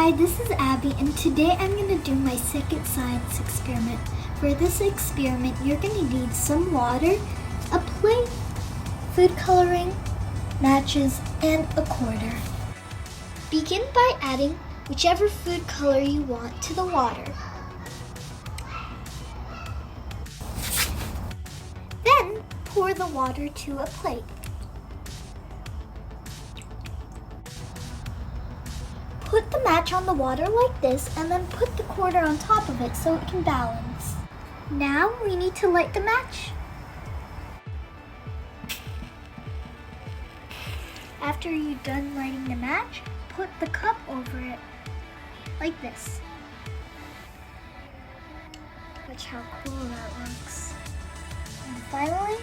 Hi, this is Abby, and today I'm going to do my second science experiment. For this experiment, you're going to need some water, a plate, food coloring, matches, and a quarter. Begin by adding whichever food color you want to the water. Then pour the water to a plate. Put the match on the water like this and then put the quarter on top of it so it can balance. Now we need to light the match. After you're done lighting the match, put the cup over it like this. Watch how cool that looks. And finally,